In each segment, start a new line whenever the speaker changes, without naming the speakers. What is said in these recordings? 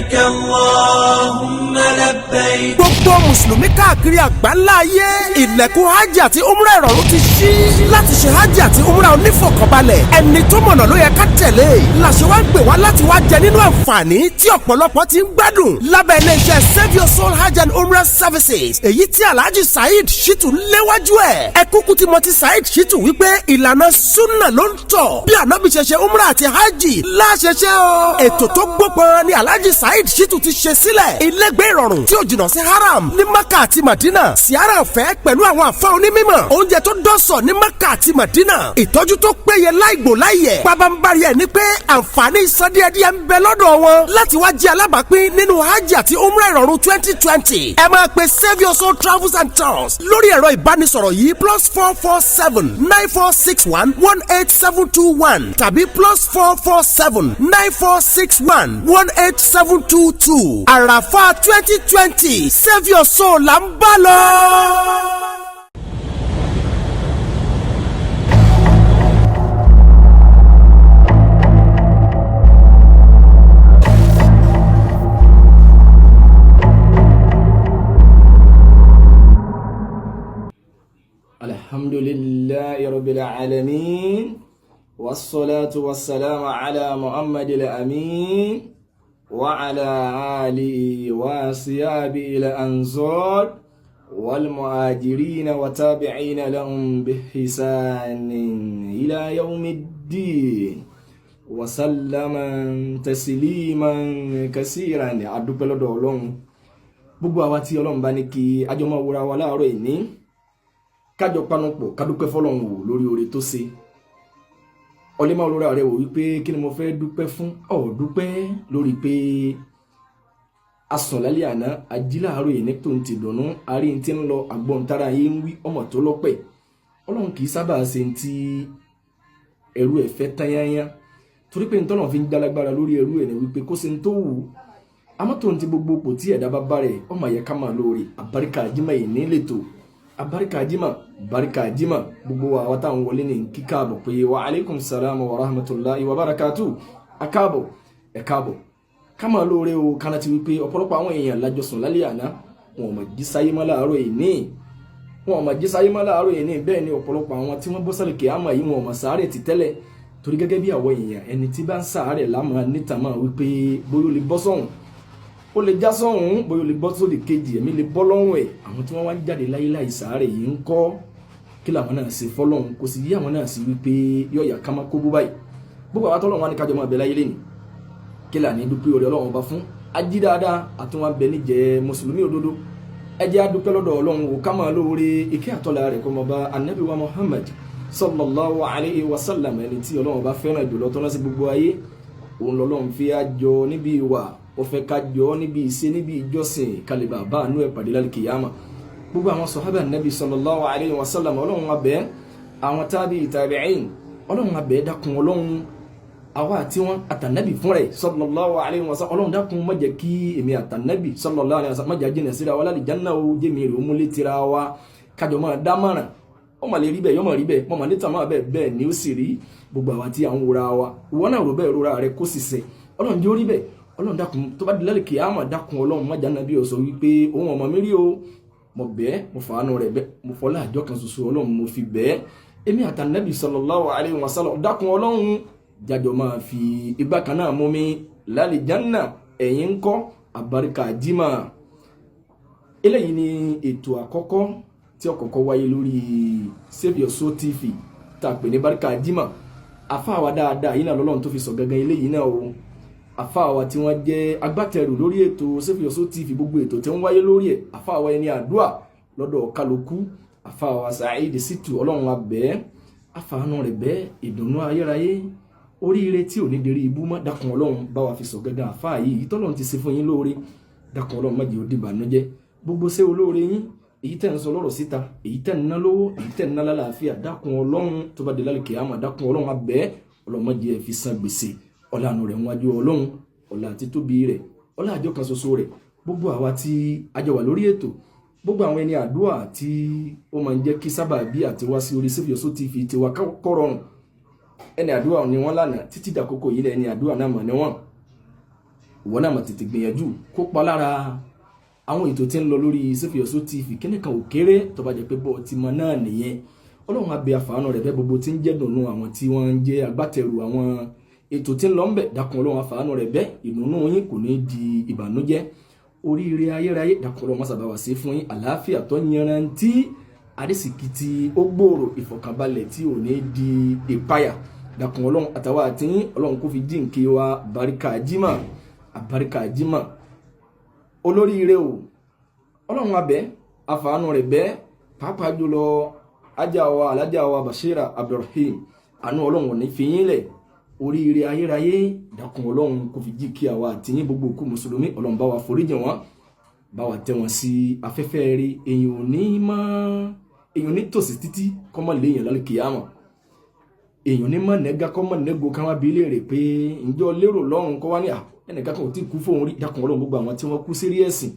لبيك اللهم لبيك.
gbogbo mùsùlùmí káàkiri àgbáńlá ayé ilẹ̀kùn hajj àti umrah ìrọ̀rùn ti ṣí láti ṣe hajj àti umrah onífọ̀kànbalẹ̀ ẹni tó mọ̀nà ló yẹ ká tẹ̀lé làṣẹ wá ń gbé wá láti wá jẹ nínú àǹfààní tí ọ̀pọ̀lọpọ̀ ti ń gbádùn lábẹ́ iléeṣẹ́ Save Your Soul Hajj and Umrah Services èyí tí Alhaji Saheed Shittu léwájú ẹ̀ ẹ kúkú tí mo ti Saheed Shittu wípé ìlànà sunna ló ń tọ̀ bí ànábì ṣe ṣe umrah àti hajj láṣẹṣẹ o ètò tó gbópọn ni Alhaji Saheed Shittu ti ṣe sílẹ̀ ilégbé ìrọ̀rùn tí ò jìnnà sí haram ní Maka àti Madina siara ọ̀fẹ́ pẹ̀lú àwọn àfa onímọ̀ oúnjẹ tó dọ́sọ̀ ní Maka àti Madina ìtọ́jú tó péye láìgbò láìyẹ̀ pabambari ẹ̀ ní pé àǹfààní ìsan díẹ̀díẹ̀ ń bẹ lọ́dọ̀ wọn láti wá jẹ́ alábàápín nínú hajj àti umrah ìrọ̀rùn 2020 ẹ máa pe Save Your Soul Travels and Tours lórí ẹ̀rọ ìbánisọ̀rọ̀ yìí +447 9461 18721 tàbí +447 9461 18722 àràfà 2020 Save Your Soul là ń bá lọ.
Alhamdulillahi rabbil alamin wassalatu wassalamu ala Muhammadil amin wa ala alihi wa ashabihi al-ansar wal muhajirin wa tabi'in lahum bi ihsanin ila yawmiddin wa sallama tasliman kaseeran adúpẹ́ lọ́dọ̀ Ọlọ́run gbogbo àwa tí Ọlọ́run bá ní kí àjọ máa wúra wa láàárọ̀ ìní kájọ panupọ̀ kádúpẹ́ fọ́lọ́run wò lórí oore tó ṣe ọlẹ́mọ̀ olórí ààrẹ wò wípé kí ni mo fẹ́ dúpẹ́ fún dúpẹ́ lórí pé asọ̀lálẹ̀ àná ajíláàárọ̀ yìí ní tó ń ti dùnú àárín tí ń lọ àgbọ̀ntara yìí ń wí ọmọ tó lọ́pẹ́ Ọlọ́run kì í sábà ṣe ti ẹrú ẹ̀ fẹ́ tányányá torí pé ntọ́nà fi ń gbalagbára lórí ẹrú ẹ̀ ní wípé kó ṣe ń tó wù àmọ́ tó ń ti gbogbo pò tí ẹ̀dá bá bá rẹ̀ ọmọ yẹ ká máa lóore àbáríkà àjímọ̀ yìí ní lẹ́tọ̀ọ́ abarika ajima gbogbo wa wata ń wọlé ní kíkàbọ̀ pé wa alaikum salam wa rahmatullahi wa barakatuh akáàbọ̀ ẹ̀káàbọ̀ ká máa lóore o kánà ti wípé ọ̀pọ̀lọpọ̀ àwọn èèyàn lájọsùn lálẹ́ àná wọn ò mọ̀ jí sáyé mọ́ láàárọ̀ yìí bẹ́ẹ̀ ni ọ̀pọ̀lọpọ̀ àwọn tí wọ́n bọ́ sálẹ̀ kíámà yìí wọn ò mọ̀ sàárẹ̀ ti tẹ́lẹ̀ torí gẹ́gẹ́ bí àwọn èèyàn ẹni tí bá ń sàárẹ̀ lámà níta máa wípé bóyá ó lè bọ́ sọ́hùn ó lè já sọ́hùn bóyá ó lè bọ́ sódì kejì ẹ̀mí lè bọ́ lọ́rùn ẹ̀ àwọn tí wọ́n wá ń jáde láyé láì sàárẹ̀ yìí ń kọ́ kí làwọn náà ṣe fọ́lọ́hùn kò sì yí àwọn náà sí wípé yọ̀ọ̀yà ká má kó bó báyìí gbogbo àwọn tọ́lọ́run wá ní kájọ máa bẹ láyé lẹ́nìí kí là ní dúpẹ́ orí Ọlọ́run ọba fún ají dáadáa àti wọn bẹ níjẹ́ mùsùlùmí òdodo ẹ jẹ́ adúpẹ́ lọ́dọ̀ Ọlọ́run o ká máa lóore ìkẹ́ àtọ́lá rẹ̀ kó máa bá Ànábì wa Muhammad sallallahu alayhi wa sallam ẹni tí Ọlọ́run ọba fẹ́ràn jùlọ tọ́lá sí gbogbo ayé òun lọ́lọ́run fi àjọ níbi ìwà ó fẹ́ ká jọ níbi ìṣe níbi ìjọsìn kalẹ̀bà bá àánú ẹ̀ pàdé lálùkìyàmà gbogbo àwọn sọ̀hábà Ànábì sallallahu alayhi wa sallam Ọlọ́run abẹ́ àwọn tabi'in Ọlọ́run abẹ́ dákun Ọlọ́run àwa àti wọn àtànábì fún rẹ̀ sallallahu alayhi wa sallam Ọlọ́run dákun má jẹ́ kí èmi àtànábì sallallahu alayhi wa sallam má jẹ́ jìnà síra wa lálẹ́ janna o jẹ́mi rẹ̀ ó múlé tira wa kájọ máa dámọ̀ràn ọmọ lè rí bẹ́ẹ̀ yọmọ rí bẹ́ẹ̀ mọ̀mọ́ níta máa bẹ́ẹ̀ ni ó sì rí gbogbo àwa tí à ń wòra wa ìwọ náà rò bẹ́ẹ̀ rora rẹ̀ kó sì sẹ́ Ọlọ́run jẹ́ orí bẹ́ẹ̀ Ọlọ́run dákun tó bá di lálẹ́ kíámà dákun Ọlọ́run má jẹ́ nàbí ó sọ wípé òun ọmọ mi rí o mo bẹ́ẹ̀ mo fàánú rẹ̀ bẹ́ẹ̀ mo fọlá àjọ kan ṣoṣo Ọlọ́run mo fi bẹ́ẹ̀ èmi àtànábì sallallahu alayhi wa sallam dákun Ọlọ́run jájọ máa fi igbá kan náà mú mi lálẹ́ janna ẹ̀yin ń kọ́ àbáríkà jimá eléyìí ni ètò àkọ́kọ́ tí ó kọ́kọ́ wáyé lórí Save Your Soul TV tá a pè ní báríkà jimá àfáàwá dáadáa yìí náà lọ́lọ́run tó fi sọ gangan eléyìí náà o àfáàwá tí wọ́n jẹ́ agbátẹrù lórí ètò Save Your Soul TV gbogbo ètò tí ń wáyé lórí ẹ̀ àfáàwá ẹni àdúà lọ́dọ̀ kálukú àfáàwá Saheed Shittu Ọlọ́run abẹ́ àfàànú rẹ̀ bẹ́ ìdùnnú ayérayé oríire tí ò ní dérí ibú mọ́ dákun Ọlọ́run bá wa fi sọ gangan àfáà yìí tọ́lọ́run ti ṣe fún yín lóore dákun Ọlọ́run má jẹ́ ó dìbànújẹ́ gbogbo ṣé olóore yín èyí tẹ́ ń sọ lọ́rọ̀ síta èyí tẹ́ ń ná lówó èyí tẹ́ ń ná lálàáfíà dákun Ọlọ́run tó bá dé lálẹ́ kíámà dákun Ọlọ́run abẹ́ Ọlọ́run má jẹ́ fi san gbèsè ọlànà rẹ̀ wájú Ọlọ́run ọlá àti tóbi rẹ̀ ọlá àjọ kan ṣoṣo rẹ̀ gbogbo àwa tí a jọ wà lórí ètò gbogbo àwọn ẹni àdúà tí ó máa ń jẹ́ kí sábàbí àti wá sí orí Save Your Soul TV ti wá kọ́rọ̀rùn ẹni àdúà ni wọ́n lánàá títí dàkókò yìí ẹni àdúà náà mọ̀ níwọ̀n ìwọ náà máa tètè gbìyànjú kópa lára àwọn ètò tí ń lọ lórí Safiyọ̀sọ́ TV kíníkan ò kéré tó bá jẹ́ pé bọ́ ti mọ náà nìyẹn. Ọlọ́run á bẹ àfààní rẹ̀ bẹ́ gbogbo tí ń jẹ́ dùnnú àwọn tí wọ́n ń jẹ́ agbátẹrù àwọn ètò tí ń lọ ń bẹ̀, dákun Ọlọ́run àfààní rẹ̀ bẹ́ ìdùnnú yín kò ní di ìbànújẹ́, oríire ayérayé dákun Ọlọ́run má ṣàbá wá sí fún yín, àlàáfíà tó yanrantí, àrísìkí tí ó gbòòrò, ìfọ̀kànbalẹ̀ tí ò ní di ìpayà, dákun Ọlọ́run àtàwọn àti yín Ọlọ́run kó fi jíǹkí wa àbáríkà jímà olóríire o. Ọlọ́run abẹ́ àfààní rẹ̀ bẹ́ pàápàá jùlọ alájà wa Bashira Abdulrahim, àánú Ọlọ́run ní fi yín lẹ̀, oríire ayérayé dákun Ọlọ́run kò fi jí kí àwa àti yín gbogbo òkú mùsùlùmí Ọlọ́run bá wa foríjì wọn, bá wa tẹ́ wọn sí afẹ́fẹ́ rí, èèyàn ní tòsí títí kọ́mọ léèyàn lálẹ́ kìyàmọ̀, èèyàn ní mọ̀ nẹ́gà kọ́mọ nẹ́gò ká wá bí léèrè pé ǹjọ́ lérò lọ́run kọ́ wá ní ẹnìkan kan ò tí kú fóun rí, dákun Ọlọ́run gbogbo àwọn tí wọ́n kú sí ẹ̀sìn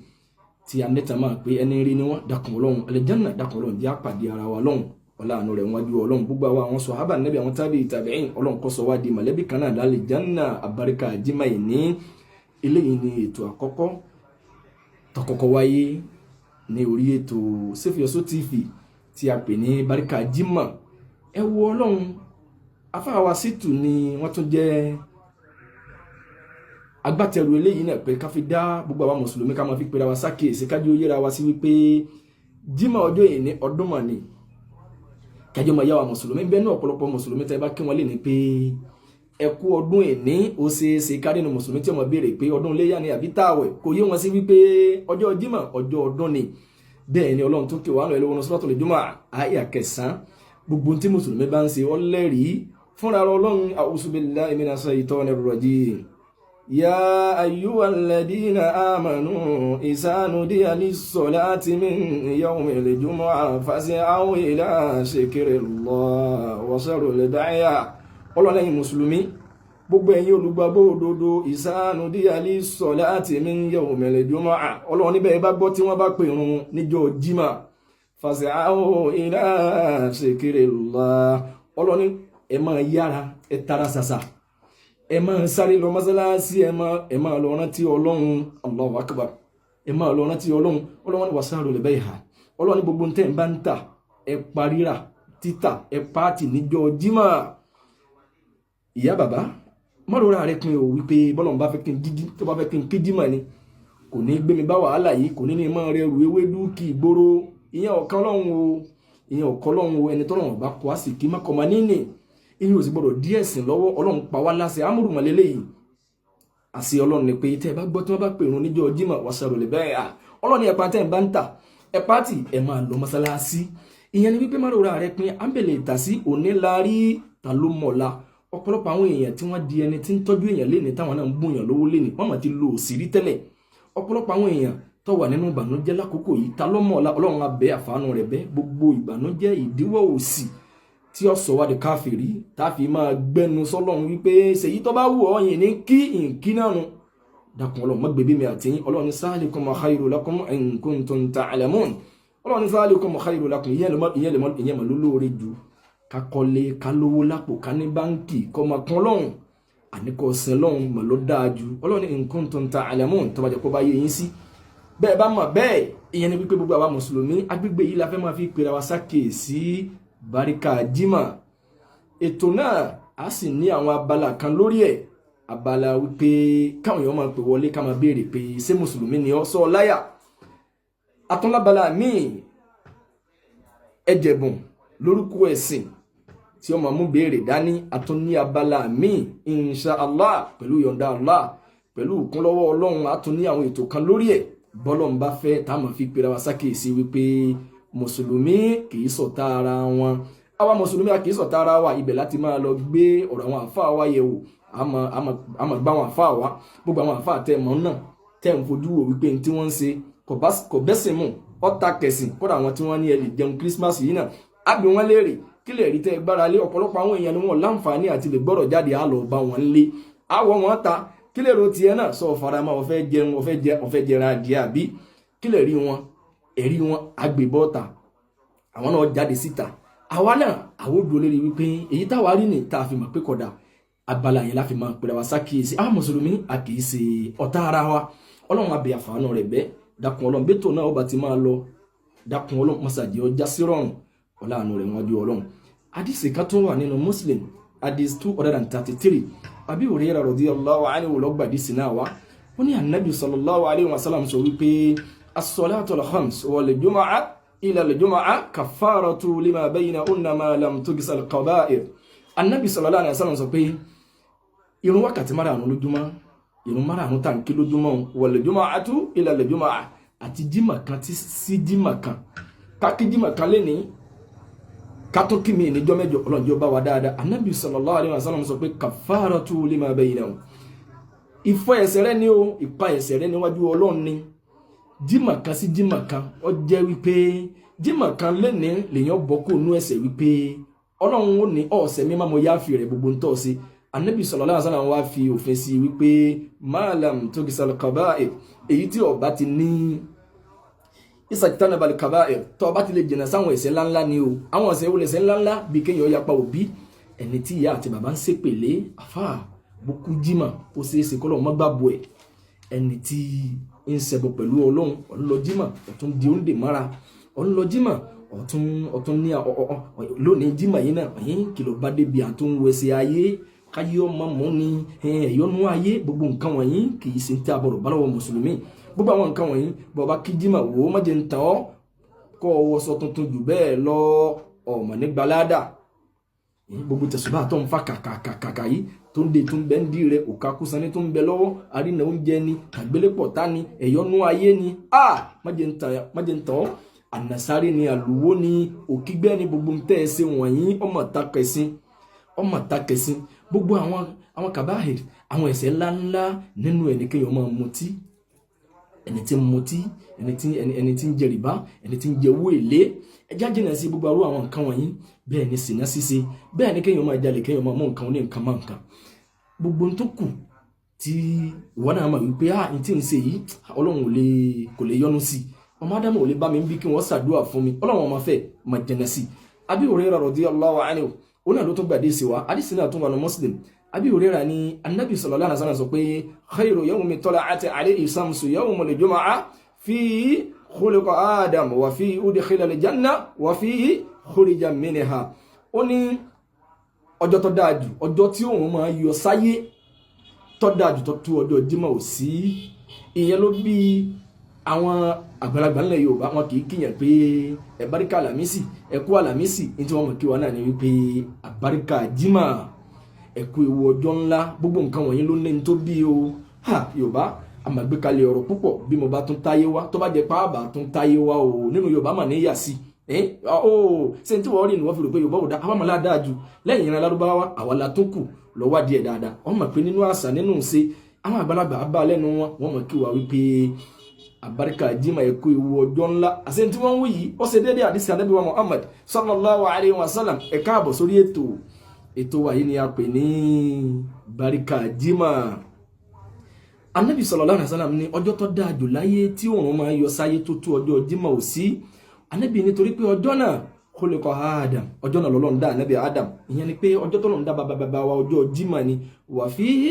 tí a nẹ́ta máa pé ẹni rí ni wọ́n, dákun Ọlọ́run àlùjánnà, dákun Ọlọ́run jẹ́ àpàdé ara wa lọ́hùn ọláàánú rẹ̀ wájú Ọlọ́run, gbogbo àwọn sàhábà Nábì àwọn tábìín Ọlọ́run kó sọ wá di mọ̀lẹ́bí kan náà lálùjánnà àbáríkà jímà yìí ní eléyìí ní ètò àkọ́kọ́ tó kọ́kọ́ wáyé ní orí ètò Safiyọ̀sọ́ TV tí a pè ní báríkà jímà. ẹ wo Ọlọ́run, afáwa Ṣítù ni wọ́n tún jẹ́ agbátẹrù eléyìí náà pé ká fi dá gbogbo àwọn mùsùlùmí ká máa fi pera wa sákèsí kájú yẹra wa sí wípé jímà ọjọ́ yìí ní ọdún mọ̀ ni kájọ máa yá wa mùsùlùmí bẹ́ẹ̀ ní ọ̀pọ̀lọpọ̀ mùsùlùmí tẹ́ bá kí wọ́n lè ní pé ẹ kú ọdún ìní ó ṣeéṣe kárí ní mùsùlùmí tí wọ́n béèrè pé ọdún léyà ni àbí táwẹ̀, kò yé wọn sí wípé ọjọ́ jímà ọjọ́ ọdún ni. bẹ́ẹ̀ ni Ọlọ́run tó ké wà nù ẹlẹ́wọ̀n Suratul Jumu'ah àyà 9 gbogbo tí mùsùlùmí bá ń ṣe ọlẹ́rìí fúnra Ọlọ́run a'udhu billahi minash shaitonir rajim. يا أيها الذين آمنوا إذا نودي للصلاة من يوم الجمعة فاسعوا إلى ذكر الله وذروا البيع. Ọlọ́run ẹ̀yin mùsùlùmí gbogbo ẹ̀yin olùgbàgbọ́ òdodo إذا نودي للصلاة من يوم الجمعة, Ọlọ́run níbẹ̀ bá gbọ́ tí wọ́n bá pèrun níjọ́ jímà فاسعوا إلى ذكر الله, Ọlọ́run ẹ máa yára ẹ tara ṣàṣà ẹ máa sáré lọ mọ́sálásí, ẹ máa lọ rántí Ọlọ́run, Allahu Akbar, ẹ máa lọ rántí Ọlọ́run. Ọlọ́run wasaru lè bẹ́ẹ̀ hà, Ọlọ́run gbogbo tẹ́ ń bá ń tà ẹ parírà títà ẹ pàtì níjọ́ jímà. ìyá bàbá mọ́rọ̀rọ̀ rẹ̀ pin ò wípé bọ́lọ̀n bá fẹ́ kí n jíjí tó bá fẹ́ kí n ké jímà ni kò ní gbé mi bá wàhálà yìí, kò ní ní mọ́ rẹ̀ rù ewédú kì í gbóró, ìyẹn ọ̀kan Ọlọ́run o ẹni tọ́lọ́run bá kọ́ àsìkí má kọ́ máa níní ìyẹn ò sì gbọdọ̀ díẹ̀ sìn lọ́wọ́. Ọlọ́run pa wá láṣẹ amúrùmọ̀lélẹ́ yìí, àṣẹ Ọlọ́run ni pé tẹ́ ẹ bá gbọ́ tí wọ́n bá pèrún níjọ́ jímà wasaru lè bẹ́ẹ̀ à, Ọlọ́run ẹ̀pá tẹ́ ẹ bá ń tà ẹ pàtì ẹ máa lọ mọ́sálásí. ìyẹn ni wípé márùn-ún rẹ̀ pin ámbẹ̀lẹ̀ ìtàsí òní lárí ta ló mọ̀ọ́lá. ọ̀pọ̀lọpọ̀ àwọn èèyàn tí wọ́n di ẹni tí ń tọ́jú èèyàn léni táwọn náà ń bùyàn lówó léni wọ́n mà ti lo òsìrí tẹ́lẹ̀. ọ̀pọ̀lọpọ̀ àwọn èèyàn tó wà nínú ìbànújẹ́ lákòókò yìí ta ló mọ̀ọ́lá. Ọlọ́run á bẹ àfààní rẹ̀ bẹ́ gbogbo ìbànújẹ́ ìdíwọ́ òsì tí ó sọ wá di káfìrí táfi máa gbẹnu sọ́lọ́run wípé ṣèyí tó bá wù ọ́ yìí ní kí ìkí náà nu. dákun Ọlọ́run má gbèbí mi àti yín. Ọlọ́run ní zalikum khairu lakum in kuntum ta'lamun. Ọlọ́run ní zalikum khairu lakum ìyẹn mà lólóore jù ká kọ́lé ká lówó lápò ká ní báńkì kọ́ máa kún Ọlọ́run àníkọ́ sin Ọlọ́run mà ló dáa jù. Ọlọ́run ní in kuntum ta'lamun tó bá jẹ́ kó bá yé yín sí. bẹ́ẹ̀ bá mọ̀ bẹ́ẹ̀ ìyẹn ni wípé gbogbo àwa mùsùlùmí agbègbè yìí la fẹ́ máa fi pera wa sákèésí báríkà jímà. ètò náà a sì ní àwọn abala kan lórí ẹ̀, abala wípé káwọn èèyàn máa pè wọlé ká máa béèrè pé ṣé mùsùlùmí ni ọ́ sọ láyà. àtúnlábala míì ẹjẹ̀bùn lórúkọ ẹ̀sìn tí ó máa mú béèrè dání. àtún ní abala míì insha Allah pẹ̀lú yọ̀ǹda Allah pẹ̀lú ìkúnlọ́wọ́ Ọlọ́run. àtún ní àwọn ètò kan lórí ẹ̀ bọ́lọ̀ ń bá fẹ́ tá a máa fi pera wa sákèésí wípé mùsùlùmí kìí ṣọ̀tá ara wọn. àwa mùsùlùmí kìí ṣọ̀tá ara wa, ibẹ̀ láti máa lọ gbé ọ̀rọ̀ àwọn àfáà wa yẹ̀ wò. àmọ́ gbá àwọn àfáà wa, gbogbo àwọn àfáà tẹ́ mọ́ náà tẹ́ ń fojú wò wípé tí wọ́n ń ṣe kò bẹ́sìn mú ọ̀tá kẹsìn. kódà àwọn tí wọ́n ní ẹ lè jẹun Christmas yìí náà á bí wọ́n léèrè kí lè rí tẹ́ gbára lé. ọ̀pọ̀lọpọ̀ àwọn èèyàn ni wọ́n láǹfààní àti lè gbọ́rọ̀ jáde á lọ bá wọn lé àwọ̀ wọn ta. kí lè ro tiẹ̀ náà sọ farama ọ̀fẹ́ jẹun ọ̀fẹ́ jẹra adìẹ àbí kí lè rí wọn ẹ̀rí wọn agbèbọ́ta àwọn náà jáde síta. àwa náà àwọn òdò lérí wípé èyí táwa rí ní tá a fi mọ̀ pé kódà abala yẹn láfi máa pèrè wá sákìyèsí àwọn mùsùlùmí a kì í ṣe ọ̀tá ara wa ọlọ́run abẹ àfààní rẹ̀ bẹ́ dákun ọlọ́run bẹ́tò náà ó bá ti máa lọ dákun ọlọ́run mọ́sàdì ọjà sí rọrùn ọláàánú rẹ̀ wọ́n ju ọlọ́run hadisi kan tó wà nínú Muslim hadisi 233 Abi Hurairah radiyallahu anhu ló gbà hadisi náà wá ó ní Ànábì sallallahu alayhi wa sallam sọ wípé as-salatu al-khams wal jumu'ah ila al-jumu'ah kafaratu lima baynahunna ma lam tughs al-qaba'ir Ànábì sallallahu alayhi wa sallam sọ pé ìrun wákàtí márààrún lójúmọ́ ìrun márààrún tá ń kí lójúmọ́ wal jumu'atu ila al-jumu'ah àti jímọ̀ kan tí sí jímọ̀ kan ká kí jímọ̀ kan lé ní ká tó kí mi níjọ́ mẹ́jọ ọlọ́njọ́ bá wa dáadáa Ànábì sallallahu alaihi wasallam sọ pé kafaratu lima baynahum ìfọ̀ ẹ̀ṣẹ̀ rẹ ni o ìpa ẹ̀ṣẹ̀ rẹ níwájú Ọlọ́run ni jímọ̀ kan sí jímọ̀ kan ó jẹ́ wípé jímọ̀ kan lé ní lèyàn bọ́ kó nú ẹ̀ṣẹ̀ wípé Ọlọ́run ó ní ọ̀sẹ̀ mi máa mọ yáfi rẹ̀ gbogbo ń tọ́ sí Ànábì sallallahu alaihi wasallam wá fi òfin sí wípé malam tugisal qaba'ir èyí tí ó bá ti ní ìsàkítánà balẹ̀ kaba'ir tó bá ti lè jìnà sáwọn ẹ̀ṣẹ̀ ńláńlá ni o àwọn ẹ̀ṣẹ̀ wo lẹ̀ṣẹ̀ ńláńlá bí kéèyàn yapa òbí ẹni tí ìyá àti bàbá ń ṣépèlé àfà bókú jímà ó ṣeé ṣe kọ́lọ́ má gbàgbọ́ ẹ̀ ẹni tí ń ṣẹbọ pẹ̀lú Ọlọ́run ọ̀nlọ jímà ọ̀tún di oúnjẹ mára ọ̀nlọ jímà ọ̀tún ní lónìí jímà yìí náà kìlọ̀ bá débi àtún wẹ̀ṣẹ̀ ayé káyé ọmọ mọ́ ni ẹ̀yọ́nú ayé gbogbo nǹkan wọ̀nyí kì í ṣe tí a bọ̀rọ̀ bá lọ́wọ́ mùsùlùmí gbogbo àwọn nǹkan wọ̀nyí bọ̀bá kí jímà wò ó má jẹ́ ń tàn ọ́ kọ́ ọwọ́sọ tuntun jù bẹ́ẹ̀ lọ ọmọ ní gbalada gbogbo tẹ̀sùbá tó ń fa kàkàkàkà yìí tó ń de tó ń bẹ́ ń dí rẹ òkà kúsanní tó ń bẹ lọ́wọ́ àrínà oúnjẹ ni àgbélépọ̀ tá ni ẹ̀yọ́nú ayé ni má jẹ́ ń tàn ọ́ ànàsáré ni àlùwó ni òkígbẹ́ ni gbogbo ń tẹ́ ẹ ṣe wọ̀nyí ọmọ takẹ̀sìn gbogbo àwọn kàbáhìr àwọn ẹ̀ṣẹ̀ ńláńlá nínú ẹ̀ ní kéèyàn máa mutí ẹni tí ń mutí ẹni tí ń jẹ rìbá ẹni tí ń jẹ owó èlé ẹjá jìnà sí gbogbo àrú àwọn nǹkan wọ̀nyí bẹ́ẹ̀ ni ṣìnà ṣíṣe bẹ́ẹ̀ ni kéèyàn máa jalè kéèyàn máa mú nǹkan ní nǹkan máa nǹkan gbogbo tó kù tí ìwọ náà máa wípé ní tí ń ṣe yìí Ọlọ́run kò lè yọ́nú sí ọmọ Ádámù ò lè bá mi bí kí wọ́n ṣàdúrà fún mi Ọlọ́run ọmọ fẹ́ máa jìnà sí Abi Hurairah radiyallahu anhu ona ló tó gbàdé sí wa hadisi náà tún wà ní Muslim Abi Hurairah ní Annabi sallallahu alaihi wasallam sọ pé khayru yawmi tala'ati alayhi shamsu yawmul jumu'ah fihi khuliqa Adam wa fihi udkhila al-janna wa fihi khurija minha ó ní ọjọ́ tó dáa jù ọjọ́ tí òun máa yọ sáyé tó dáa jù tó tú ọjọ́ Jímọ̀ ò sí ìyẹn ló bí àwọn àgbàlagbà ńlẹ̀ Yorùbá wọn kì í kíyàn pé ẹ̀báríkà àlàmísì ẹ̀kú àlàmísì ní tí wọ́n mọ̀ kí wọn náà ní wípé àbáríkà Jímà ẹ̀kú ewu ọjọ́ ńlá gbogbo nǹkan wọ̀nyí ló ní tó bí o Yorùbá àmàgbékalẹ̀ ọ̀rọ̀ púpọ̀ bí mo bá tún táyé wá tó bá jẹ́ pàábà tún táyé wá o nínú Yorùbá mà ní yà sí ṣé tí wọ́n rí ni wọ́n fi rò pé Yorùbá ò dá àwọn àmàlà dáa ju lẹ́yìn ìran Lárúbáwá àwa la tó kù lọ́wọ́ díẹ̀ dáadáa wọ́n mọ̀ pé nínú àṣà nínú ṣe àwọn àgbàlagbà bá lẹ́nu wọn mọ̀ kí wà wípé àbáríkà Jímà ẹ̀kú ewu ọjọ́ ńlá àṣẹ tí wọ́n ń wí yìí ó ṣe déédéé àdìsí Ànábì wa Muhammad sallallahu alayhi wa sallam ẹ káàbọ̀ sórí ètò wa yìí ni a pè ní báríkà Jímà Ànábì sallallahu alayhi wa sallam ní ọjọ́ tó dáa jù láyé tí òun máa yọ sáyé tó tó ọjọ́ Jímà ò sí Ànábì nítorí pé ọjọ́ náà khuliqa Adam ọjọ́ náà lọ́lọ́run dá Ànábì Adam ìyẹn ni pé ọjọ́ tó lọ́run dá bàbá wa ọjọ́ Jímà ni wà fihi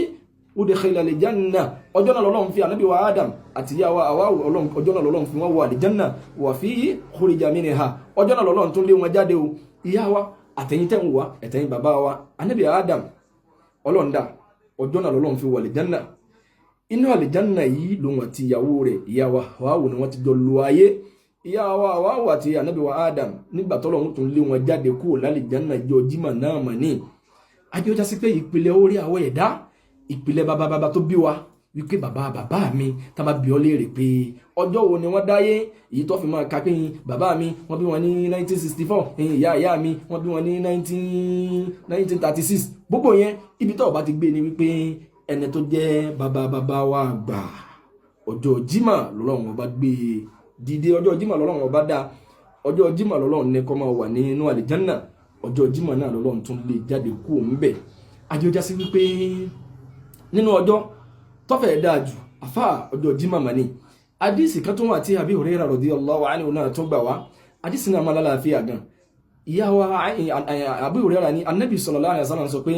udkhila al-janna ọjọ́ náà lọ́lọ́run fi Ànábì wa Adam àti ìyá wa Hawa ọjọ́ náà lọ́lọ́run fi wọ́n wọ al-janna wà fihi khurija minha ọjọ́ náà lọ́lọ́run tún lé wọn jáde o ìyá wa àtẹ̀yìn tẹ̀ ń wá ẹ̀tẹ̀yìn bàbá wa Ànábì Adam ọlọ́run dá ọjọ́ náà lọ́lọ́run fi wọ al-janna inú al-janna yìí lòun àti ìyàwó rẹ̀ ìyá wa Hawa ni wọ́n ti jọ lo ayé ìyá wa Hawa àti Ànábì wa Adam nígbà tọ́lọ́run tún lé wọn jáde kúrò lálìjánà jọ Jímà náà mà ní àjọjá sí pé ìpìlẹ̀ orí àwọn ẹ̀dá ìpìlẹ̀ bàbá tó bí wa wípé bàbá mi tá bá bi ọ́ léèrè pé ọjọ́ wo ni wọ́n dáyé èyí tó fi máa ka pé bàbá mi wọ́n bí wọn ní 1964 ìyá mi wọ́n bí wọn ní 1936 gbogbo yẹn ibi tó bá ti gbé ni wípé ẹni tó jẹ́ bàbá wa àgbà ọjọ́ Jímà lọ́lọ́run ọba gbé dìde ọjọ́ Jímà lọ́lọ́run ọba dá ọjọ́ Jímà lọ́lọ́run ní kó máa wà nínú àlìjánà ọjọ́ Jímà náà lọ́lọ́run tún lè jáde kú ńbẹ̀ àjọjá sí wípé nínú ọjọ́ tọ́fẹ̀ dáa jù àfà ọjọ́ Jímà mà ní àdísì kan tó wà tí Abi Hurairah radiyallahu anhu náà tó gbà wá àdísì náà máa lálàáfíà gan ìyá wa Abu Hurairah ní Ànábì sallallahu alaihi wasallam sọ pé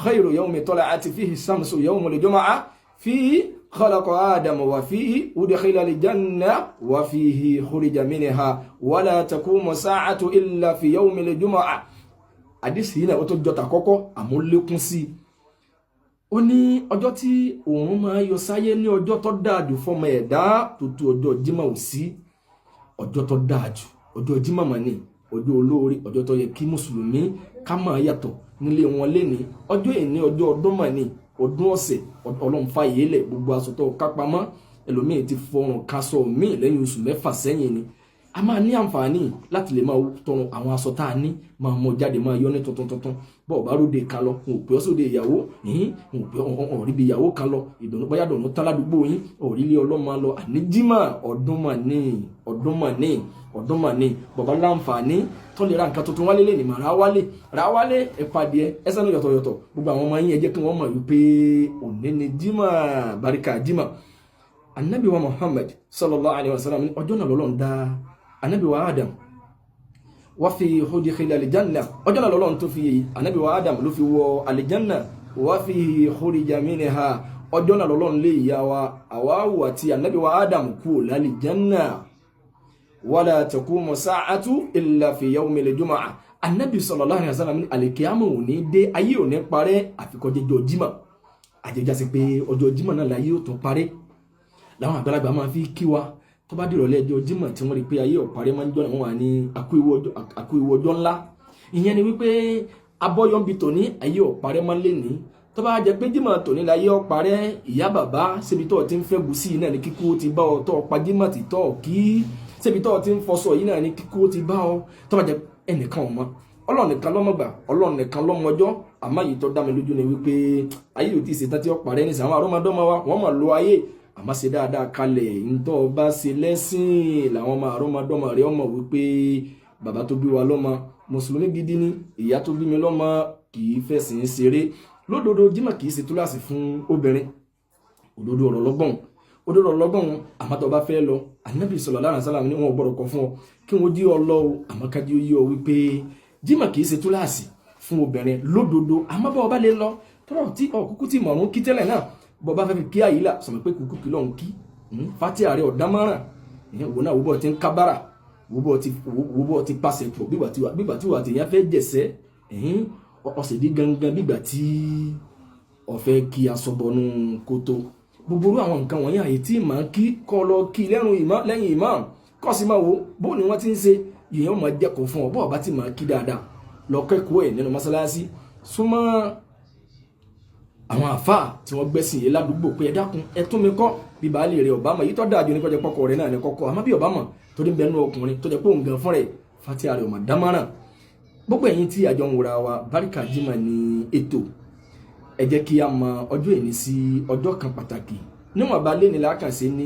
khayru yawmi tala'at fihi shamsu yawmul jumu'ah fihi khalaqa Adama wa fihi udkhila al-janna wa fihi khurija minha wa la taqumu sa'atu illa fi yawmil jumu'ah. Àdìsí yìí náà ó tó jọta kọ́kọ́ àmọ́ lékún sí. Ó ní ọjọ́ tí òun máa yọ sáyé ní ọjọ́ tó dájú fọ́mọ ẹ̀dá tó tó ọjọ́ Jímọ̀ ò sí. Ọjọ́ tó dájú ọjọ́ Jímọ̀ mà ní ọjọ́ olóore ọjọ́ tó yẹ kí mùsùlùmí ká máa yàtọ̀ nílé wọn léni ọjọ́ ìní ọjọ́ ọdún mà ní ọdún ọ̀sẹ̀ Ọlọ́run fàyè lẹ̀ gbogbo aṣọ tó kápamọ́ ẹlòmíì ti fọrùn kaṣọ míì lẹ́yìn oṣù mẹ́fà sẹ́yìn ni a máa ní àǹfààní láti lè máa tọrùn àwọn aṣọ tá a ní máa mọ jáde máa yọ ní tuntun bọ́ọ̀ bá ròde kan lọ n ò pè ọ́ sóde ìyàwó n ò pè ọ̀rí bí ìyàwó kan lọ ìdùnnú bóyá dùnnú tán ládùúgbò yín ọ̀rí ilé ọlọ́mọ lọ àní Jímọ̀ ọdún mà ní bàbá láǹfààní tó lè ra nǹkan tuntun wálé lè ní mà ra wálé ẹ̀pàdé ẹsẹ̀ ní yọ̀tọ̀yọ̀tọ̀ gbogbo àwọn ọmọ yín ẹ jẹ́ kí wọ́n mọ̀ wípé òní ni Jímọ̀ barika Jímọ̀. Ànábì wa Muhammad sallallahu alaihi wasallam ọjọ́ náà lọ́lọ́run dá Ànábì wa Adam wa fi udkhila al-janna ọjọ́ náà lọ́lọ́run tó fi Ànábì wa Adam ló fi wọ al-janna wa fi khurija minha ọjọ́ náà lọ́lọ́run lé ìyá wa Hawa àti Ànábì wa Adam kú lálìjánà wala taqumu sa'atu illa fi yawmil jumu'ah. Ànábì sallallahu alaihi wasallam ní al-qiyamah ò ní dé ayé ò ní parẹ́ àfikọ́ jẹjọ́ Jímọ̀ àjẹjá sí pé ọjọ́ Jímọ̀ náà láyé ò tún parẹ́ láwọn àgbàlagbà máa fi kí wa tó bá dìrọ̀lẹ́ ọjọ́ Jímọ̀ tí wọ́n rí pé ayé ọ̀parẹ́ máa ń jọ́nà wọn wà ní àkú ìwọ ọjọ́ ńlá ìyẹn ni wípé abọ́yọ́nbi tòní ayé ọ̀parẹ́ máa ń lé ní tó bá jẹ́ pé Jímọ̀ tòní láyé ọ̀parẹ́ ìyá bàbá síbi tó ti ń fẹ́ gùsì náà ní kíkú ti bá ọ tó pa Jímọ̀ ti tọ́ kí síbi tó ti ń fọṣọ yìí náà ní kíkú ti bá ọ tó bá jẹ́ ẹnìkan ọmọ Ọlọ́run nìkan lọ́mọgbà Ọlọ́run nìkan lọ́mọjọ́ àmọ́ yìí tó dá mi lójú ni wípé ayé ò tí ì ṣetán tí ọ̀parẹ́ ní sàwọn àrọ́mọdọ́mọ wa wọ́n máa lo ayé àmọ́ ṣe dáadáa kalẹ̀ ńtọ́ bá ṣe lẹ́sìn làwọn ọmọ àrọ́mọdọ́mọ rẹ̀ ọmọ wípé bàbá tó bí wa lọ́mọ mùsùlùmí gidi ni ìyá tó bí mi lọ́mọ kì í fẹ̀sìn ṣeré lódodo Jímọ̀ kì í ṣe túláàsì fún obìnrin òdodo ọ̀rọ̀ lọ́gbọ̀n àmọ́ tó bá fẹ́ lọ Ànábì sallallahu alaihi wasallam ní wọn ò gbọ́dọ̀ kọ fún ọ kí wọ́n jí ọ lọ àmọ́ kájí ó yí ọ wípé Jímọ̀ kì í ṣe túláàsì fún obìnrin lódodo àmọ́ bá ọba lè lọ tọ́rọ̀ tí ọkùnkùn tí mọ̀ọ́rún kí tẹ́lẹ̀ náà bọ́bá fẹ́ fi kí àyílà sọ̀rọ̀ pé kúkú kí lọ́hún kí fati ààrẹ ọ̀dámọ́ràn wo náà wúbọ̀ ti ń kábàrà wúbọ̀ ti pàṣẹ pọ̀ bígbà tí wà tí yẹn fẹ́ jẹ̀sẹ́ ọ̀sẹ̀ dí gangan bígbà tí ọ̀fẹ́ kí asọ̀bọ̀nù kótó gbogbo àwọn nǹkan wọ̀nyí àyè tí màá kí kọ́ lọ kí lẹ́yìn imam kọ́ sí máa wo bó ni wọ́n ti ń ṣe yìnyín máa jẹ́kọ̀ọ́ fún ọ bọ́ọ̀ bá ti máa kí dáadáa lọ kẹ́kọ̀ọ́ ẹ̀ nínú mọ́sálásí súnmọ́ àwọn àfáà tí wọ́n gbẹ́sìn yìí ládùúgbò pé ẹ dákun ẹ tún mi kọ́ bí baálé rẹ̀ ọ̀bámọ̀ yìí tó dáa jù ní kọjá pọ́kọ rẹ̀ náà ní kọ́kọ́ àmọ́ bí ọ̀bámọ̀ tó ní bẹnu ọkùnrin tó jẹ́ pé òun gan fún rẹ̀ fatia rẹ̀ ọ̀mà dámáràn gbogbo ẹ̀yin tí àjọ ń wòra wa Barika Jímọ̀ ní ètò ẹ jẹ́ kí a mọ ọjọ́ ìní sí ọjọ́ kan pàtàkì níwọ̀n bá lé ní lákànṣe ní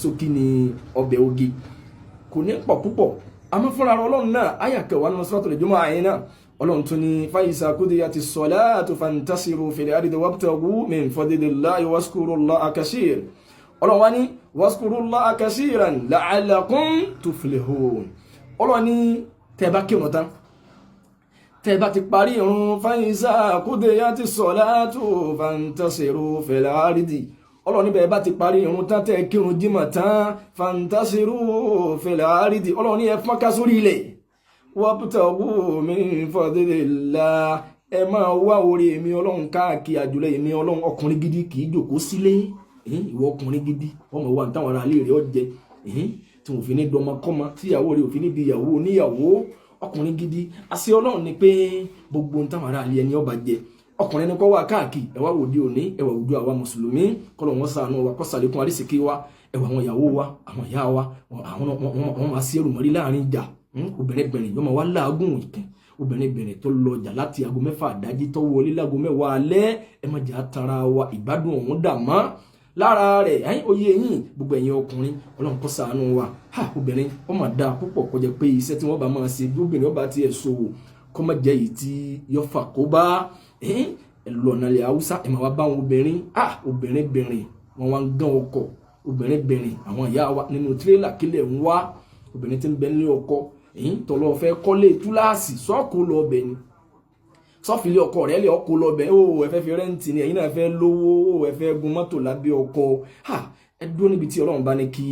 ṣókí ní ọbẹ̀ oge kò ní pọ̀ púpọ̀ àmọ́ fúnra Ọlọ́run náà àyà kẹwàá nínú Suratul Jumu'ah àyìn náà Ọlọ́run tún ní fàyísà qudiyati ssalatu fantasiru fil ardi wabtaghu min fadlillahi wazkurullaha kaseeran Ọlọ́run wá ní wazkurullaha kaseeran la'allakum tuflihun Ọlọ́run ní tẹ́bá kírun tán tẹ́bá ti parí ìrun fàyísà qudiyati ssalatu fantasiru fil ardi Ọlọ́run níbẹ̀ bá ti parí ìrun tán tẹ́ kírun Jímọ̀ tán fantasiru fil ardi Ọlọ́run ní ẹ fọ́nká sórí ilẹ̀ wabtaghu min fadlillah ẹ máa wá orí èmi Ọlọ́run káàkiri àjùlọ èmi Ọlọ́run ọkùnrin gidi kì í jòkó sílé ìwọ ọkùnrin gidi ọmọ wa táwọn ará ilé rẹ̀ ọjẹ tí wọn fi ní dọmọkọmọ tíyàwó rẹ̀ òfin ní di ìyàwó oníyàwó ọkùnrin gidi àṣẹ Ọlọ́run ni pé gbogbo táwọn ará ilé ẹni ọba jẹ ọkùnrin ní kọ́ wá káàkiri ẹwà òde òní ẹwà òde àwa mùsùlùmí kọlọ̀ wọn ṣàánú wa kó ṣàlékún àrísìkí wa ẹwà àwọn ìyàwó wa àwọn ìyá wa àwọn máa sí ẹrù mọ́rí láàrin ìjà obìnrin bẹ̀rẹ̀ yọmọ wa láàgùn ìkẹ́ obìnrin bẹ̀rẹ̀ tó lọ jà láti aago 6 àdájí tó wọlé láago 10 alẹ́ ẹ má jà tara wa ìgbádùn ọ̀hún dà mọ́ lára rẹ̀ oyè yín gbogbo ẹ̀yin ọkùnrin Ọlọ́run kó ṣàánú wa obìnrin ó mà dáa púpọ̀ kó jẹ́ pé iṣẹ́ tí wọ́n bá máa ṣe obìnrin ọba ti ẹ̀ ṣòwò kó má jẹ́ èyí tí yọ fà kó bá ẹlọ́nàlẹ̀ Haúsá ẹ̀ máa wá bá wọn obìnrin bẹ̀rẹ̀ wọn wá ń gán ọkọ̀ obìnrin bẹ̀rẹ̀ àwọn ìyá wa nínú tírélà kílẹ̀ ń wá obìnrin tí ń bẹ ní ọkọ tó lọ fẹ́ kọ́lé túláàsì sọ́ọ̀kù lọ bẹ̀ ni sọ́fìlì ọkọ rẹ̀ lè ọkọ lọ bẹ̀ ó ẹ fẹ́ fi rẹ́ǹtì ni ẹ̀yin náà fẹ́ lówó ó ẹ fẹ́ gun mọ́tò lábẹ́ ọkọ ẹ dúró níbi tí ọlọ́run bá ní kí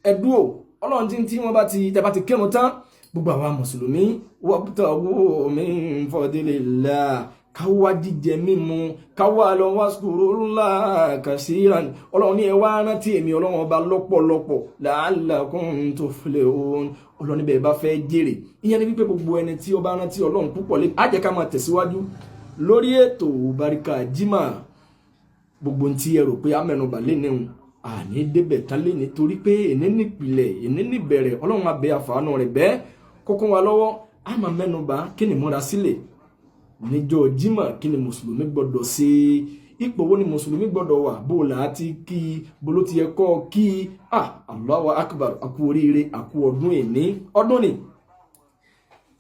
ẹ dúró ọlọ́run tí wọ́n bá ti tẹ́ bá ti kírun tán gbogbo àwa mùsùlùmí wabtaghu min fadlillah káwá jíjẹ mímu káwá lọ wazkurullaha kasiran ọlọ́run ní ẹ wá rántí èmi ọlọ́run ọba lọ́pọ̀lọpọ̀ la'allakum tuflihun ọlọ́run níbẹ̀ bá fẹ́ jèrè ìyẹn ní wípé gbogbo ẹni tí ó bá rántí ọlọ́run púpọ̀ lé á jẹ́ ká máa tẹ̀síwájú lórí ètò Barika Jimoh gbogbo tí ẹ rò pé amẹnubà lé níhun àní débẹ̀ tán lé nítorí pé èní nípìlẹ̀ èní níbẹ̀rẹ̀ ọlọ́run abẹ́ àfààní rẹ̀ bẹ́ẹ̀ kókó wa lọ́wọ́ a máa mẹ́nubà kí ni múra sílẹ̀ níjọ́ Jímọ̀ kí ni mùsùlùmí gbọ́dọ̀ ṣe ipò wo ni mùsùlùmí gbọ́dọ̀ wà bó la ti kí bó ló ti yẹ kọ́ kí Allahu akbar àkú oríire àkú ọdún èní ọdún ni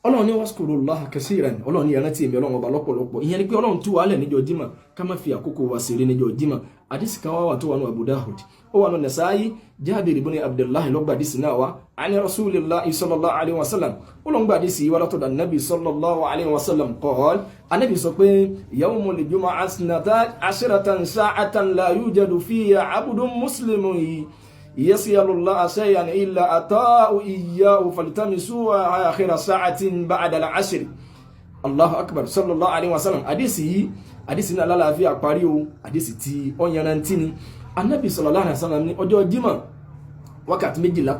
ọlọ́run ní wazkurullaha kasiran ọlọ́run ní ìrántí èmi ọlọ́run ọba lọ́pọ̀lọpọ̀ ìyẹn ni pé ọlọ́run tú wálẹ̀ níjọ́ Jímọ̀ ká má fi àkókò wa ṣeré níjọ́ Jímọ̀ àdìsí kan wà tó wà ní Abu Dawud ó wà ní Nasa'i Jabir ibn Abdullah lọ́gbà àdìsí náà wá àní Rasulillahi sallallahu alaihi wasallam ó lọ́gbà àdìsí wà látọ̀dọ̀ Nabi sallallahu alaihi wasallam qala Ànábì sọ pé yawmul jumu'ah ashratan sa'atan la yujadu fiha abdun muslimun يسأل الله شيئا إلا أتاه إياه فالتمسوا آخر ساعة بعد العشر الله أكبر صلى الله عليه وسلم àdìsí náà lálàáfíà parí o àdìsí tí ó yanrantí ni Ànábì sallallahu alaihi wasallam ní ọjọ́ Jímọ̀ wákàtí méjìlá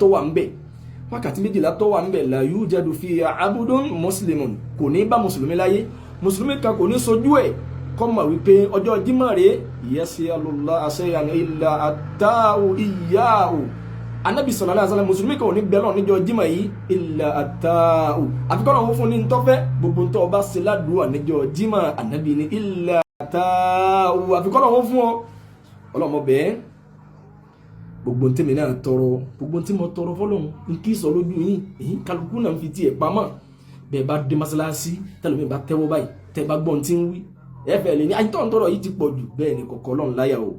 tó wà ńbẹ̀ la yujadu fiha abdun muslimun kò ní bá mùsùlùmí láyé mùsùlùmí kan kò ní sojú ẹ̀ kọ́mọ̀ wípé ọjọ́ Jímọ̀ rẹ̀ yas'alullaha shay'an illa ataahu iyyahu Ànábì sallallahu alaihi wasallam mùsùlùmí kan ò ní bẹ́lọ̀ níjọ́ Jímọ̀ yìí illa ataahu àfikọ́nà wọn fún ní tọ́fẹ́ gbogbo tó bá ṣe ládùúwà níjọ́ Jímọ̀ Ànábì ní illa ataahu àfikọ́nà wọn fún ọ ọlọ́mọ bẹ́ẹ̀ gbogbo tèmi náà tọrọ gbogbo tí mo tọrọ fọlọ́run n kì í sọ lójú yín èyí kálukú náà fi tiẹ̀ pamọ́ bẹ́ẹ̀ bá dé mọ́sálásí tẹ́lómi bá tẹ́wọ́ báyìí tẹ́ bá gbọ́n tí ń wí ẹ̀fẹ̀ lè ní àyítọ́ ń tọrọ yìí ti pọ̀ jù bẹ́ẹ̀ ni kọ̀kọ́ ọlọ́run láyà o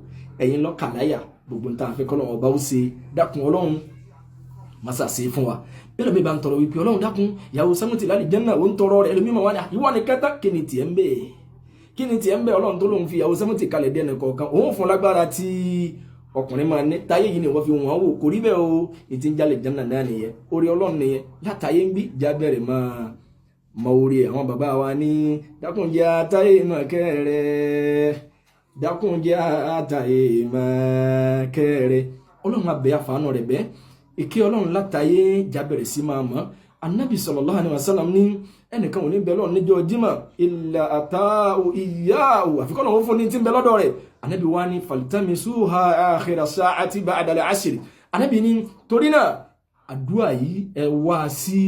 ẹ̀yin lọ́kà láyà gbogbo ń ta àfẹ́ kọ́ ọlọ́run ọba ó ṣe dákun ọlọ́run masa ṣe fún wa bẹ́ẹ̀ lómi bá ń tọrọ wípé ọlọ́run dákun ìyàwó sẹ́mùtì láti jẹ́nà ó ń tọrọ rẹ̀ ẹlòmí mọ̀ wá ní ìwọ ni kẹta kí ni tiẹ̀ ń bẹ̀ ọlọ́run tó lóun fi ìyàwó sẹ́mùtì kalẹ̀ dẹ́nà kọ̀ọ̀kan òun fún lágbára tí ọkùnrin máa ní táyé yìí ni wọ́n fi wọ́n wò kò rí bẹ́ẹ̀ o ìtì ń jalè jẹ́nà náà nìyẹn orí ọlọ́run nìyẹn látàyé ń gbí jábẹ̀rẹ̀ mọ orí àwọn bàbá wa ní dákúnjẹ́ àtàyè mọ̀kẹ́rẹ́ dákúnjẹ́ àtàyè mọ̀kẹ́rẹ́ ọlọ́run abẹ́ àfààní rẹ̀ bẹ́ẹ̀ ìké ọlọ́run látàyè jábẹ̀rẹ̀ sí máa mọ́ Ànábì sallallahu alaihi wasallam ní ẹnìkan ò ní bẹ lọ́run níjọ́ Jímọ̀ illa ataahu iyyahu àfikọ́ lọ́wọ́ fún ní tí ń bẹ lọ́dọ̀ rẹ̀ Ànábì wá ní faltamisuha akhira sa'ati ba'da al-'asr Ànábì ní torí náà àdúrà yìí ẹ wá sí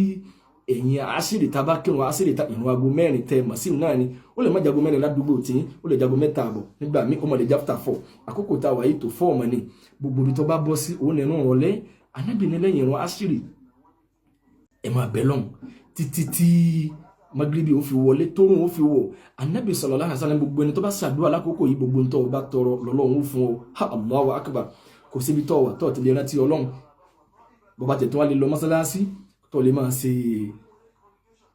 ẹ̀yin àṣírí tàbá kírun àṣírí ìrun aago mẹ́rin tẹ màsíù náà ni ó lè má jago mẹ́rin ládùúgbò tí ó lè jago mẹ́ta àbọ̀ nígbà míì ó mọ̀ lè jáfta 4 àkókò tá a wà yìí tó 4 ọmọ ni gbogbo orí tó bá bọ́ sí òun nínú ọ̀rọ̀lẹ́ Ànábì ní lẹ́yìn ìrun àṣírí ẹ máa bẹ̀ lọ́hùn títí tí magribi ó fi wọlé tóun ó fi wọ̀ Ànábì sallallahu alaihi wasallam gbogbo ẹni tó bá ṣàdúrà lákòókò yìí gbogbo tó bá tọrọ lọ́lọ́run ó fún ọ ha Allahu akbar kò síbi tó wà tó ti lè rántí Ọlọ́run bó bá tẹ̀ tó wá lè lọ mọ́sálásí tó lè máa ṣe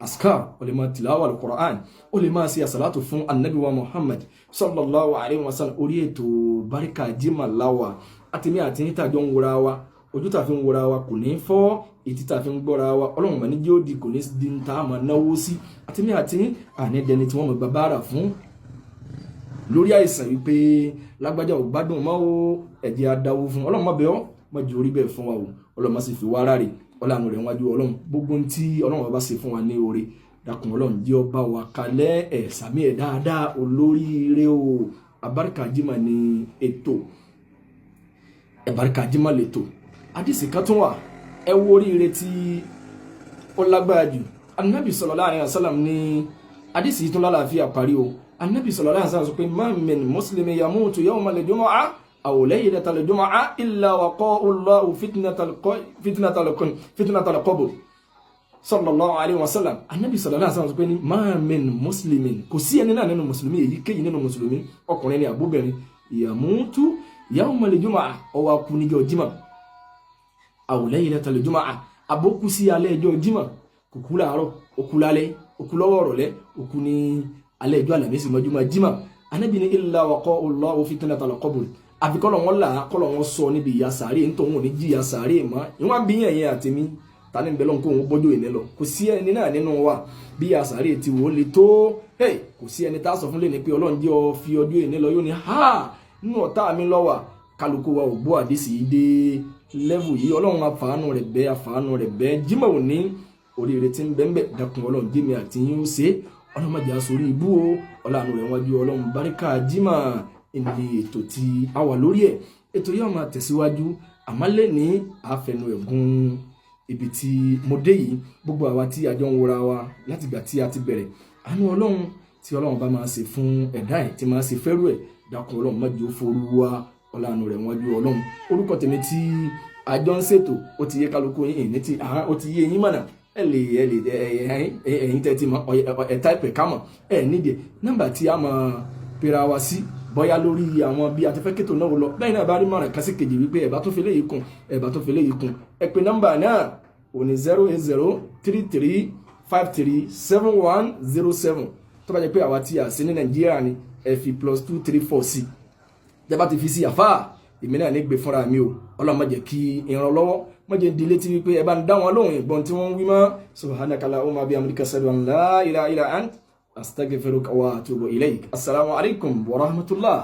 askar ó lè máa tilawa al-Qur'an ó lè máa ṣe àsàlátù fún Ànábì wa Muhammad sallallahu alaihi wasallam orí ètò Barika Jimoh láwà àtìmí àti níta jọ ń wúra wa ojú tàà fi ń wúra wa kò ní fọ́ ìtí tàà fi ń gbọ́ra wa ọlọ́run mọ̀ ní jẹ́ òdì kò ní di ń ta àmà náwó sí àtìmí àti ànídẹni tí wọ́n mọ̀ gbàbára fún lórí àìsàn wípé lágbájá ò gbádùn mọ́ o ẹ̀jẹ̀ adáwó fún ọlọ́run má bẹ̀ ọ́ má jẹ́ orí bẹ́ẹ̀ fún wa o ọlọ́run má sì fi wá rárẹ̀ ọlọ́run rẹ̀ wájú ọlọ́run gbogbo tí ọlọ́run bá ṣe fún wa ní oore dákun ọlọ́run jẹ́ ọba wa kalẹ̀ ẹ̀ sàmì ẹ̀ dáadáa olóríire o Barika Jimoh ní ètò Barika Jimoh lètò àdìsí kan tún wà ẹ wo oríire tí ó lágbára jù Ànábì sallallahu alaihi wasallam ní àdìsí tún lálàáfíà parí o Ànábì sallallahu alaihi wasallam sọ pé ma min muslimin yamutu yawma al-jumu'ah aw laylata al-jumu'ah illa waqa'a Allahu fitnatal qabr sallallahu alaihi wasallam Ànábì sallallahu alaihi wasallam sọ pé ní ma min muslimin kò sí ẹni náà nínú mùsùlùmí èyíkéyìí nínú mùsùlùmí ọkùnrin ni àbúbẹ̀rin yamutu yawma al-jumu'ah ó wá kú níjọ́ Jímọ̀ aw laylatal jumu'ah aboku sí alẹ́ ọjọ́ Jímọ̀ kò kú láàárọ̀ ó kú lálẹ́ ó kú lọ́wọ́ ọ̀rọ̀lẹ́ ó kú ní alẹ́ ìjọ àlàmísì mọ́júmọ́ jímọ̀ Ànábì ní illa waqa'allahu fitnatal qabr àfi kọ́lọ̀ wọn là kọ́lọ̀ wọn sọ níbi ìyà sàárè nítorí wọn ò ní jìyà sàárè mọ́ ìwọ̀n bí yẹn àtẹ̀mí ta ní bẹ́lọ̀ kó wọn bọ́jọ́ ìní lọ kò sí ẹni náà nínú wa bí ìyà sàárè ti wò ó le tó kò sí ẹni tá a sọ fún lẹ́ni pé Ọlọ́run jẹ́ ọ fi ọjọ́ ìní lọ yóò ní nínú ọ̀tá mi lọ́wà kálukú wa ò gbọ́ àdísì yìí dé lẹ́vù yìí Ọlọ́run àfàánú rẹ̀ bẹ́ẹ̀ Jímọ̀ òní oríire tí ń bẹ́ẹ̀ dákun Ọlọ́run jími àti yín ó ṣe ọlọ́mọdé asorí ibú o ọlọ́run rẹ̀ wájú Ọlọ́run báríkà Jímọ̀ ìní ètò tí a wà lórí ẹ̀ ètò yóò máa tẹ̀síwájú àmọ́ lẹ́ni àfẹnu ẹ̀gún ibi tí mo dé yìí gbogbo àwa tí a jọ ń wora wa láti ìgbà tí a ti bẹ̀rẹ̀ àánú Ọlọ́run tí Ọlọ́run bá máa ṣe fún ẹ̀dá ẹ̀ tí máa ṣe fẹ́rù ẹ̀ dákun Ọlọ́run má jẹ́ ó forú wa ọlọ́run rẹ̀ wájú Ọlọ́run orúkọ tèmi tí a jọ ń ṣètò ó ti yé kálukú yín ní ti ó ti yé yín mọ̀nà ẹ̀yin tẹ́tí mọ́ ẹ̀ta ìpè kámọ̀ nídìí nọ́mbà tí a máa pera wa sí bóyá lórí àwọn bí a ti fẹ́ kétò náà lọ bẹ́ẹ̀ náà bá rí mọ̀ràn kan sí kejì wípé ẹ̀bá tó fi léyìí kún ẹ pè nọ́mbà náà òní 08033537107 tó bá jẹ́ pé àwa tí a sí ní Nàìjíríà ni ẹ fi +234 sí jẹba ti fi sí àfáà èmi náà ní gbé fúnra mi o Ọlọ́run má jẹ́ kí ìrànlọ́wọ́ má jẹ́ di létí wípé ẹ bá ń dá wọn lóhùn ìgbọ́n tí wọ́n ń wí mọ́ subhanaka allahumma bihamdika ashhadu an la ilaha illa ant astaghfiruka wa atubu ilayk assalamu alaikum wa rahmatullah.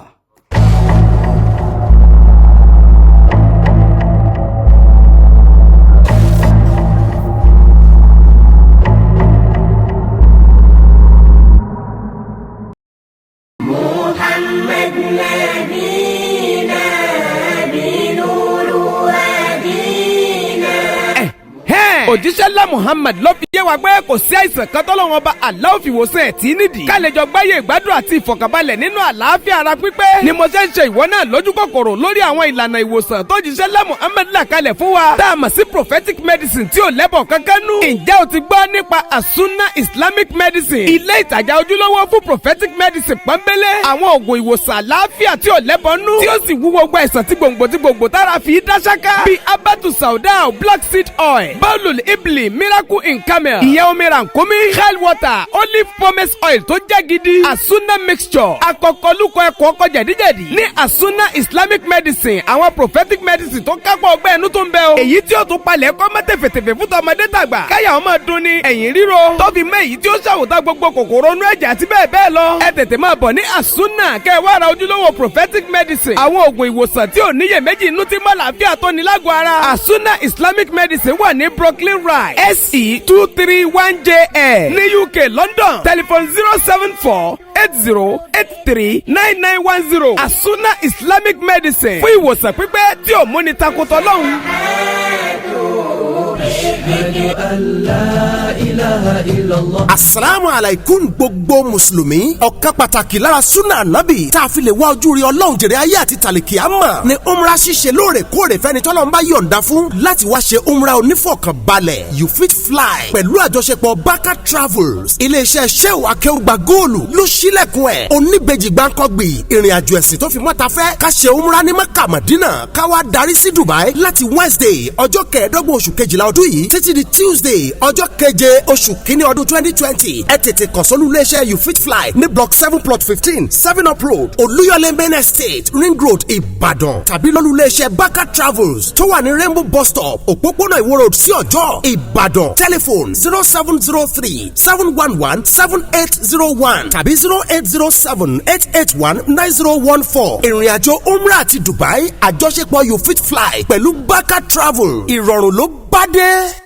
òjíṣẹ́ ńlá Muhammad ló fi yé wa pé kò sí àìsàn kan tọ́lọ́run ọba Allah fi wòsàn ẹ̀ tí nídìí. ká lè jọ gbáyé ìgbádùn àti ìfọ̀kànbalẹ̀ nínú àlàáfíà ara pípé. ni mo ṣe ń ṣe ìwọ náà lójú kòkòrò lórí àwọn ìlànà ìwòsàn tó jíṣẹ́ ńlá Muhammad là kalẹ̀ fún wa. tá a mọ̀ sí prophetic medicine tí ò lẹ́bọ̀ kankan nú. ǹjẹ́ o ti gbọ́ nípa As-Sunnah Islamic Medicine? ilé ìtajà ojúlówó fún prophetic medicine pọ́nbélé. àwọn oògùn ìwòsàn àlàáfíà tí ò lẹ́bọ̀ nú. tí ó sì wú gbogbo àìsàn tí gbòǹgbò tára fi dá ṣáká. bíi abatu sauda black seed oil bawlul ibli miracle in camel ìyẹn omi rànkómi hell water olive pomace oil tó jẹ́ gidi As-Sunnah mixture akọkọlùkọ ẹ̀kọ́ ọkọ jẹ̀díjẹ̀dí ní As-Sunnah Islamic Medicine àwọn prophetic medicine tó kápọ̀ ọgbẹ́ ẹnu tó ń bẹ o èyí tí ó tún palẹ̀ kọ́ mọ́ tẹ̀fẹ̀tẹ̀fẹ̀ fún tọmọdé tàgbà káyà ọmọ dun ni ẹ̀yìn ríro tó fi mọ́ èyí tí ó ṣàwòtá gbogbo kòkòrò inú ẹ̀jẹ̀ àti bẹ́ẹ̀ bẹ́ẹ̀ lọ ẹ tètè máa bọ̀ ní As-Sunnah kẹ́ ẹ wá ra ojúlówó prophetic medicine àwọn oògùn ìwòsàn tí ò níyèméjì inú tí mọ́ làáfíà tó ní lágọ̀ọ́ ara As-Sunnah Islamic Medicine wà ní Brooklyn Ride SE231JL ní UK London telephone 07480839910 As-Sunnah Islamic Medicine fún ìwòsàn pípẹ́ tí ò múni takotọ lọ́hùn.
Asalaamu alaikum gbogbo mùsùlùmí ọ̀kan pàtàkì lára súnà nábì tá a fi lè wá ojú rí ọlọ́run jèrè ayé àti tàlìkì àmà ni umra ṣíṣe lóòrèkóòrè fẹ́ni tọ́lọ́run bá yọ̀ǹda fún láti wá ṣe umra onífọ̀kànbalẹ̀ you fit fly pẹ̀lú àjọṣepọ̀ Baka Travels iléeṣẹ́ Shehu Akeugba Góòlù ló ṣílẹ̀kùn ẹ̀ oníbejì gbáǹkọ́gbì ìrìn àjò ẹ̀sìn tó fi mọ́ta fẹ́ ká ṣe umra ní Mẹ́kà Mádínà ká wá darí sí Dubai láti Wednesday ọjọ́ 15 oṣù kejìlá ọdún yìí títí di Tuesday ọjọ́ 7 oṣù kínní ọdún 2020 ẹ tètè kàn sólú iléeṣẹ́ you fit fly ní block 7 plot 15 7 up road Olúyọ̀lé main estate ring road Ìbàdàn tàbí lólú iléeṣẹ́ Baka Travels tó wà ní Rainbow bus stop òpópónà Ìwó road sí Ọ̀jọ́ Ìbàdàn telephone 0703-711-7801 tàbí 0807-881-9014 ìrìn àjò umrah àti Dubai àjọṣepọ̀ you fit fly pẹ̀lú Baka Travel ìrọ̀rùn ló bá dé.